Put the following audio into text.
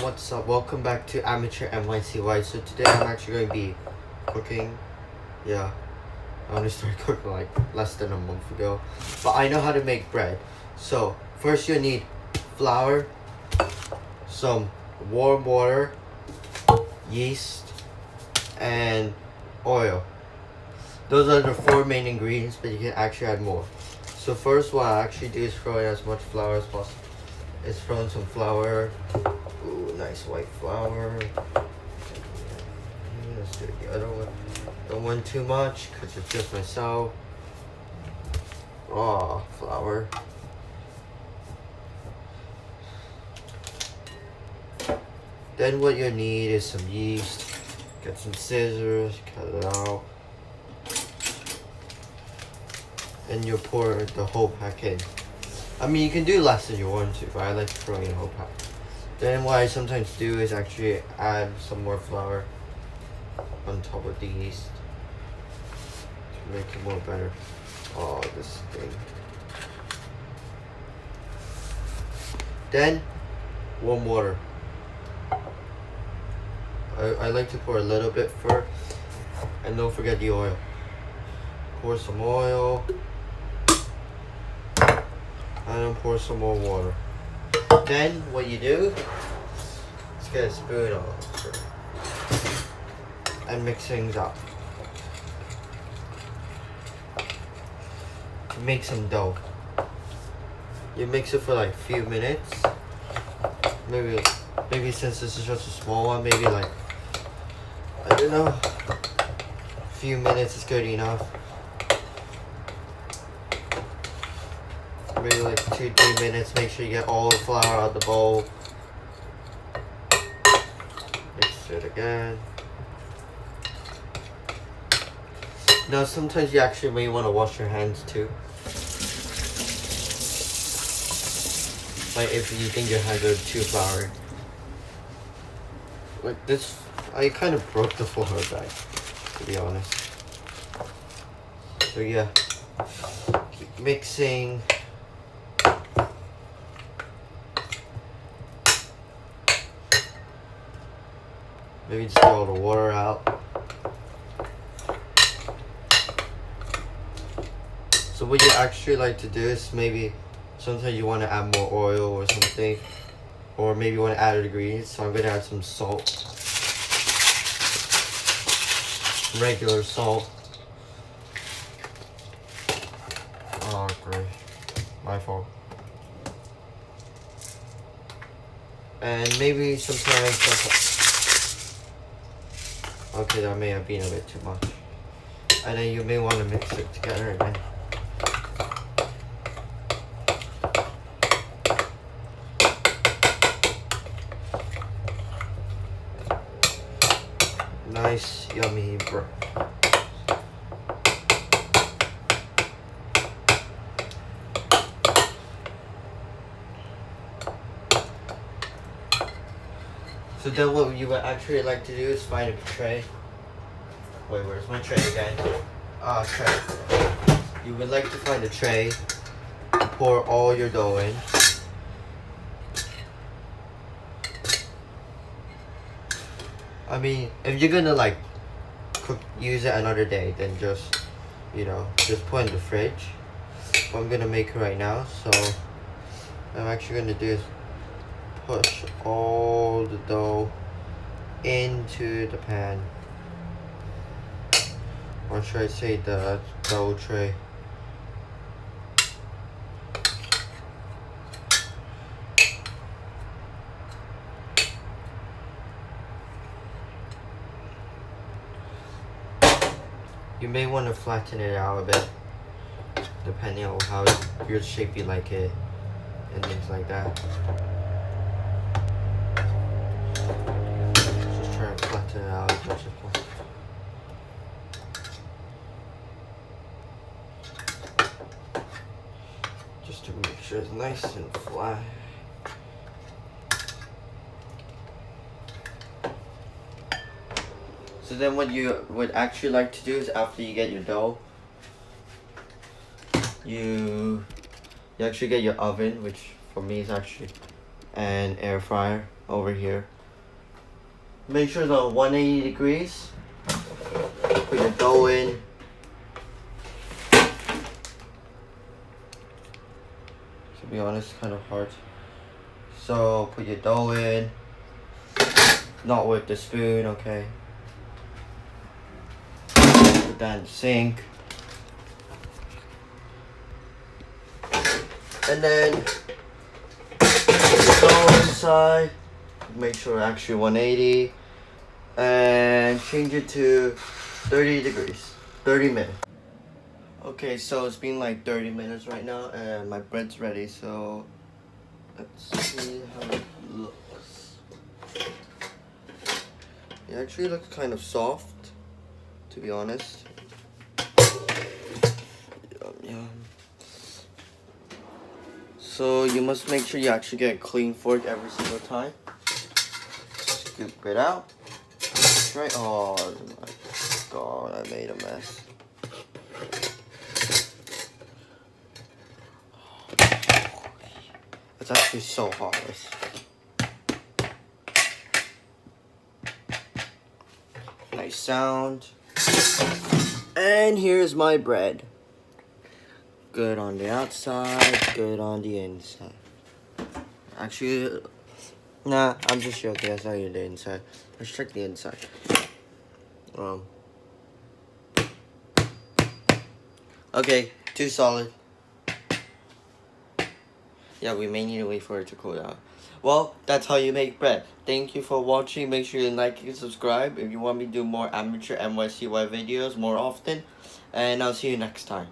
What's up? Welcome back to Amateur NYCY. So today I'm actually going to be cooking. Yeah, I only started cooking like less than a month ago. But I know how to make bread. So first you need flour, some warm water, yeast, and oil. Those are the four main ingredients, but you can actually add more. So first what I actually do is throw in as much flour as possible. It's throw in some flour. Ooh, nice white flour. Let's do the other one. Don't want too much because it's just myself. Oh, flour. Then what you need is some yeast. Get some scissors, cut it out. And you pour the whole pack in. I mean, you can do less if you want to, but I like to throw in the whole pack. Then what I sometimes do is actually add some more flour on top of the yeast to make it more better. Oh, this thing. Then, warm water. I like to pour a little bit first, and don't forget the oil. Pour some oil, and then pour some more water. Then what you do is get a spoon over and mix things up. Make some dough. You mix it for like a few minutes. Maybe since this is just a small one, maybe like, I don't know, a few minutes is good enough. Maybe like 2-3 minutes. Make sure you get all the flour out of the bowl. Mix it again. Now sometimes you actually may want to wash your hands too. Like if you think your hands are too floury. Like this, I kind of broke the flour back, to be honest. So yeah, keep mixing. Maybe just get all the water out. So what you actually like to do is maybe sometimes you want to add more oil or something, or maybe you want to add ingredients. So I'm going to add some salt, regular salt. Oh great, my fault. And maybe sometimes okay, that may have been a bit too much. And then you may want to mix it together again. Nice, yummy bread. So then what you would actually like to do is find a tray. Wait, where's my tray again? Tray. You would like to find a tray, pour all your dough in. I mean, if you're gonna like use it another day, then just, just put it in the fridge. But I'm gonna make it right now, so what I'm actually gonna do is push all the dough into the pan. Or should I say the dough tray. You may want to flatten it out a bit, depending on how your shape you like it, and things like that. Just try to flatten it out as much as possible. Just to make sure it's nice and flat. So then what you would actually like to do is after you get your dough, you actually get your oven, which for me is actually and air fryer over here. Make sure the 180 degrees. Put your dough in. To be honest, kind of hard. So put your dough in. Not with the spoon, okay. Put that in the sink. And then put the dough inside. Make sure actually 180. And change it to 30 degrees. 30 minutes. Okay, so it's been like 30 minutes right now and my bread's ready, so let's see how it looks. It actually looks kind of soft, to be honest. Yum. So you must make sure you actually get a clean fork every single time. Scoop it out. Right. Oh my god, I made a mess. It's actually so hot. Nice sound. And here's my bread. Good on the outside, good on the inside. Actually, nah, I'm just joking. I saw you the inside. Let's check the inside. Okay, too solid. Yeah, we may need to wait for it to cool down. Well, that's how you make bread. Thank you for watching. Make sure you like and subscribe if you want me to do more amateur NYCY videos more often. And I'll see you next time.